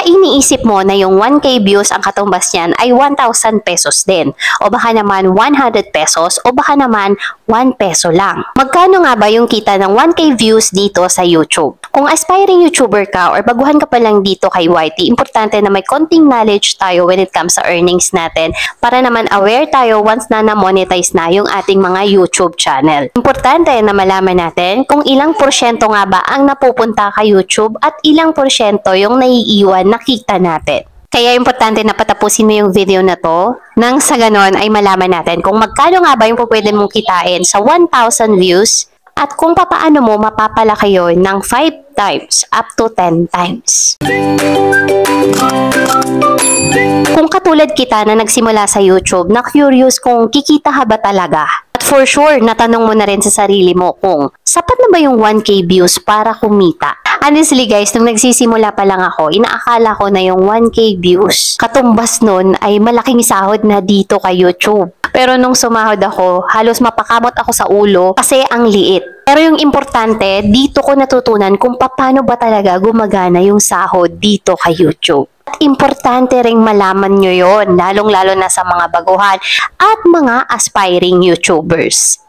iniisip mo na yung 1K views ang katumbas niyan ay 1,000 pesos din. O baka naman 100 pesos o baka naman 1 peso lang. Magkano nga ba yung kita ng 1K views dito sa YouTube? Kung aspiring YouTuber ka or baguhan ka pa lang dito kay YT, importante na may konting knowledge tayo when it comes sa earnings natin para naman aware tayo once na na-monetize na yung ating mga YouTube channel. Importante na malaman natin kung ilang porsyento nga ba ang napupunta kay YouTube at ilang porsyento yung naiiwan na kita natin. Kaya importante na patapusin mo yung video na to nang sa ganon ay malaman natin kung magkano nga ba yung pwede mong kitain sa 1,000 views at kung papaano mo mapapalaki yun ng 5 times up to 10 times. Kung katulad kita na nagsimula sa YouTube na curious kung kikita ka ba talaga, at for sure natanong mo na rin sa sarili mo kung sapat na ba yung 1K views para kumita. Honestly guys, nung nagsisimula pa lang ako, inaakala ko na yung 1K views katumbas nun ay malaking sahod na dito kay YouTube. Pero nung sumahod ako, halos mapakamot ako sa ulo kasi ang liit. Pero yung importante, dito ko natutunan kung paano ba talaga gumagana yung sahod dito kay YouTube. At importante ring malaman nyo yon, lalong-lalo na sa mga baguhan at mga aspiring YouTubers.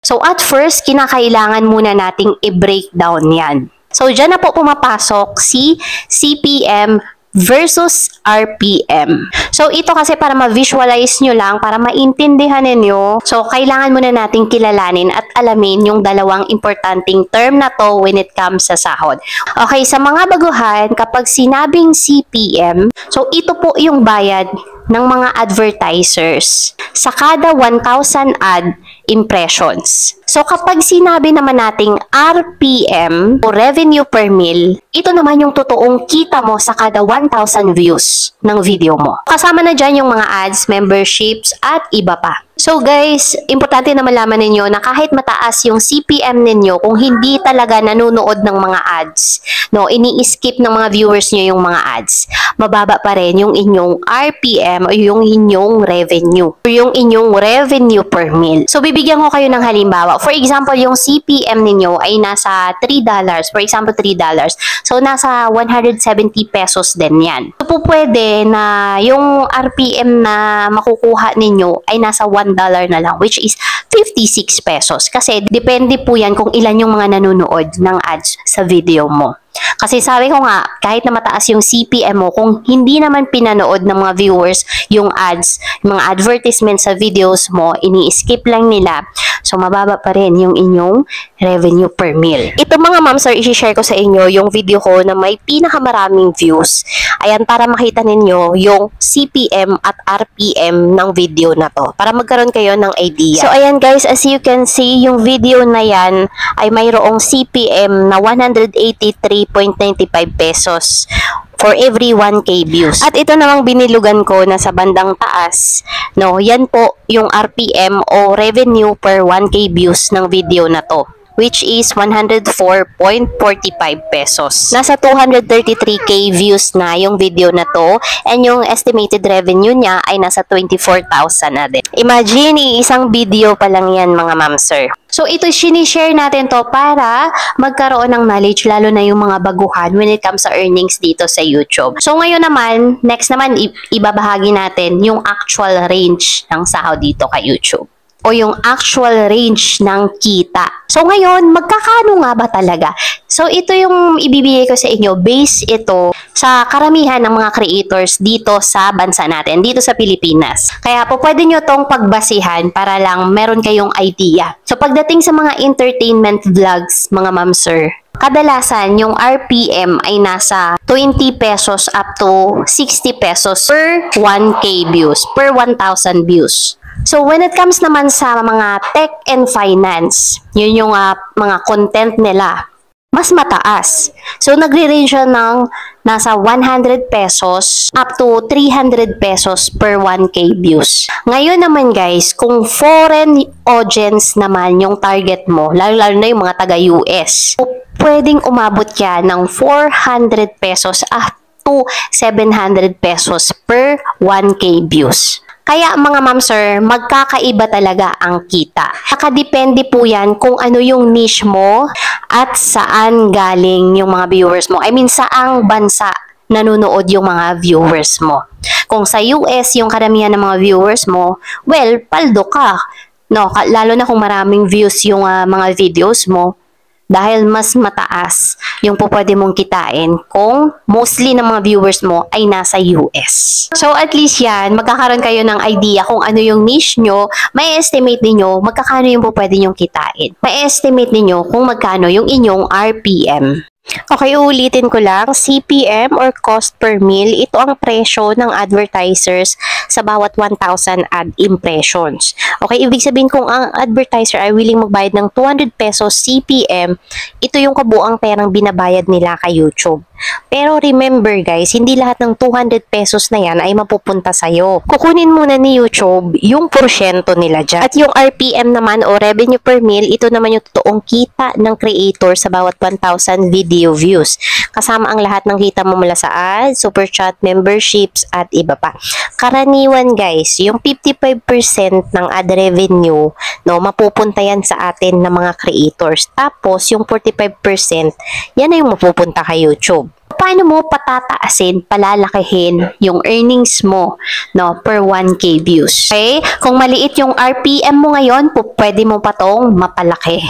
So at first, kinakailangan muna nating i-breakdown yan. So dyan na po pumapasok si CPM versus RPM. So ito kasi para ma-visualize nyo lang, para maintindihan ninyo, so kailangan muna nating kilalanin at alamin yung dalawang importanteng term na to when it comes sa sahod. Okay, sa mga baguhan, kapag sinabing CPM, so ito po yung bayad ng mga advertisers sa kada 1,000 ad impressions. So kapag sinabi naman nating RPM o revenue per mil, ito naman yung totoong kita mo sa kada 1,000 views ng video mo. Kasama na dyan yung mga ads, memberships at iba pa. So guys, importante na malaman ninyo na kahit mataas yung CPM ninyo, kung hindi talaga nanonood ng mga ads, no, ini-skip ng mga viewers nyo yung mga ads, mababa pa rin yung inyong RPM o yung inyong revenue o yung inyong revenue per mil. So bibigyan ko kayo ng halimbawa. For example, yung CPM ninyo ay nasa $3. For example, $3. So nasa 170 pesos din yan. So po pwede na yung RPM na makukuha ninyo ay nasa $1 na lang, which is 56 pesos. Kasi depende po yan kung ilan yung mga nanonood ng ads sa video mo. Kasi sabi ko nga, kahit na mataas yung CPM mo, kung hindi naman pinanood ng mga viewers yung ads, yung mga advertisements sa videos mo, ini-skip lang nila, so mababa pa rin yung inyong revenue per mil. Ito mga ma'am sir, i-share ko sa inyo yung video ko na may pinakamaraming views. Ayan, para makita ninyo yung CPM at RPM ng video na to, para magkaroon kayo ng idea. So ayan guys, as you can see, yung video na yan ay mayroong CPM na 183.95 pesos for every 1K views. At ito namang binilugan ko na sa bandang taas, no, yan po yung RPM o revenue per 1K views ng video na to, which is 104.45 pesos. Nasa 233k views na yung video na to, and yung estimated revenue niya ay nasa 24,000 na din. Imagine, isang video pa lang yan mga ma'am sir. So ito, sinishare natin to para magkaroon ng knowledge, lalo na yung mga baguhan when it comes sa earnings dito sa YouTube. So ngayon naman, next naman, ibabahagi natin yung actual range ng sahod dito kay YouTube, o yung actual range ng kita. So ngayon, magkakano nga ba talaga? So ito yung ibibigay ko sa inyo, base ito sa karamihan ng mga creators dito sa bansa natin, dito sa Pilipinas. Kaya po pwede nyo tong pagbasihan para lang meron kayong idea. So pagdating sa mga entertainment vlogs, mga ma'am sir, kadalasan yung RPM ay nasa 20 pesos up to 60 pesos per 1K views, per 1,000 views. So when it comes naman sa mga tech and finance, yun yung mga content nila, mas mataas. So nagre-range siya ng nasa 100 pesos up to 300 pesos per 1K views. Ngayon naman guys, kung foreign audience naman yung target mo, lalo na yung mga taga-US, pwedeng umabot yan ng 400 pesos up to 700 pesos per 1K views. Kaya mga ma'am sir, magkakaiba talaga ang kita. Nakadepende po yan kung ano yung niche mo at saan galing yung mga viewers mo. I mean, saang bansa nanonood yung mga viewers mo. Kung sa US yung karamihan ng mga viewers mo, well, paldo ka. No, lalo na kung maraming views yung mga videos mo. Dahil mas mataas yung pwede mong kitain kung mostly ng mga viewers mo ay nasa US. So at least yan, magkakaroon kayo ng idea kung ano yung niche nyo, may estimate ninyo magkakano yung pwede nyong kitain. May estimate ninyo kung magkano yung inyong RPM. Okay, ulitin ko lang, CPM or cost per mil, ito ang presyo ng advertisers sa bawat 1,000 ad impressions. Okay, ibig sabihin kung ang advertiser ay willing magbayad ng 200 pesos CPM, ito yung kabuang perang binabayad nila kay YouTube. Pero remember guys, hindi lahat ng 200 pesos na yan ay mapupunta sa'yo. Kukunin muna ni YouTube yung porsyento nila dyan. At yung RPM naman o revenue per mil, ito naman yung totoong kita ng creator sa bawat 1,000 video views. Kasama ang lahat ng kita mo mula sa ads, super chat, memberships, at iba pa. Karaniwan guys, yung 55% ng ad revenue, no, mapupunta yan sa atin ng mga creators. Tapos, yung 45%, yan ay yung mapupunta kay YouTube. Paano mo patataasin, palalakihin yung earnings mo, no, per 1K views? Okay? Kung maliit yung RPM mo ngayon, pwede mo pa tong mapalaki.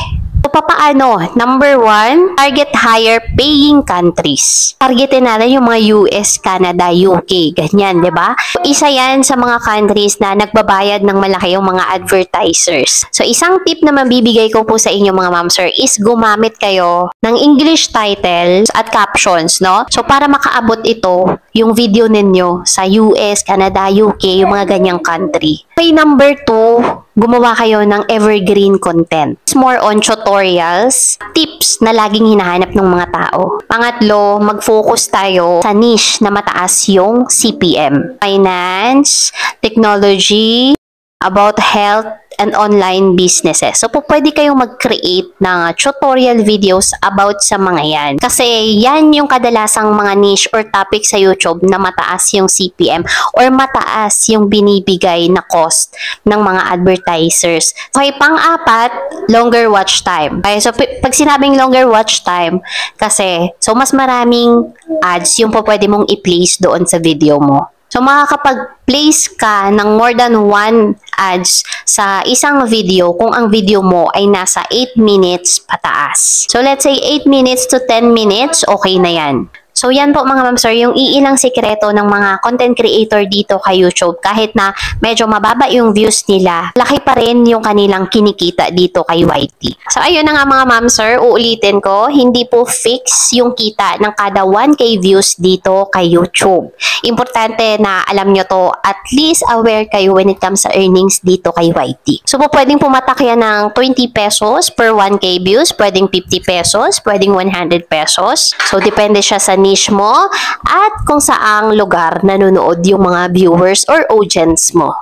So, papaano? Number 1, target higher paying countries. Targetin natin yung mga US, Canada, UK, ganyan, di ba? Isa yan sa mga countries na nagbabayad ng malaki yung mga advertisers. So, isang tip na mabibigay ko po sa inyo mga ma'am sir is gumamit kayo ng English titles at captions, no? So, para makaabot ito, yung video ninyo sa US, Canada, UK, yung mga ganyang country. Okay, number 2, gumawa kayo ng evergreen content. It's more on tutorials, tips na laging hinahanap ng mga tao. Pangatlo, mag-focus tayo sa niche na mataas yung CPM. Finance, technology, about health, and online businesses. So, pwede kayong mag-create ng tutorial videos about sa mga yan. Kasi yan yung kadalasang mga niche or topic sa YouTube na mataas yung CPM or mataas yung binibigay na cost ng mga advertisers. Okay, pang-apat, longer watch time. Okay, so pag sinabing longer watch time, kasi so mas maraming ads yung pwede mong i-place doon sa video mo. So, makakapag-place ka ng more than 1 ads sa isang video kung ang video mo ay nasa 8 minutes pataas. So, let's say 8 minutes to 10 minutes, okay na yan. So, yan po mga ma'am sir, yung iilang sikreto ng mga content creator dito kay YouTube. Kahit na medyo mababa yung views nila, laki pa rin yung kanilang kinikita dito kay YT. So, ayun na nga mga ma'am sir, uulitin ko, hindi po fix yung kita ng kada 1K views dito kay YouTube. Importante na alam nyo to, at least aware kayo when it comes sa earnings dito kay YT. So, pwedeng pumatak yan ng 20 pesos per 1K views, pwedeng 50 pesos, pwedeng 100 pesos. So, depende siya sa niche mo at kung saang lugar nanonood yung mga viewers or audience mo.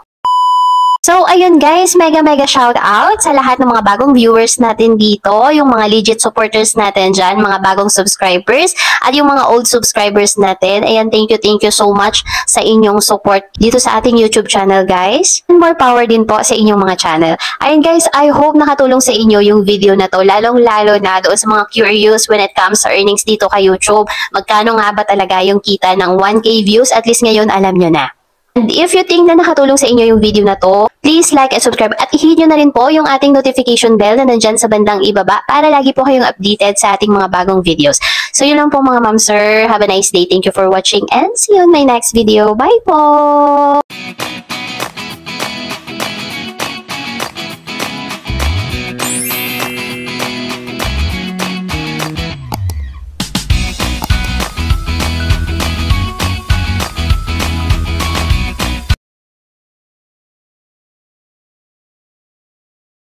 So, ayun guys, mega shout out sa lahat ng mga bagong viewers natin dito, yung mga legit supporters natin dyan, mga bagong subscribers, at yung mga old subscribers natin. Ayan, thank you so much sa inyong support dito sa ating YouTube channel guys. And more power din po sa inyong mga channel. Ayun guys, I hope nakatulong sa inyo yung video na to, lalong-lalo na doon sa mga curious when it comes sa earnings dito kay YouTube. Magkano nga ba talaga yung kita ng 1K views? At least ngayon alam nyo na. And if you think na nakatulong sa inyo yung video na to, please like and subscribe at i-hit nyo na rin po yung ating notification bell na nandyan sa bandang ibaba para lagi po kayong updated sa ating mga bagong videos. So yun lang po mga ma'am sir. Have a nice day. Thank you for watching and see you on my next video. Bye po!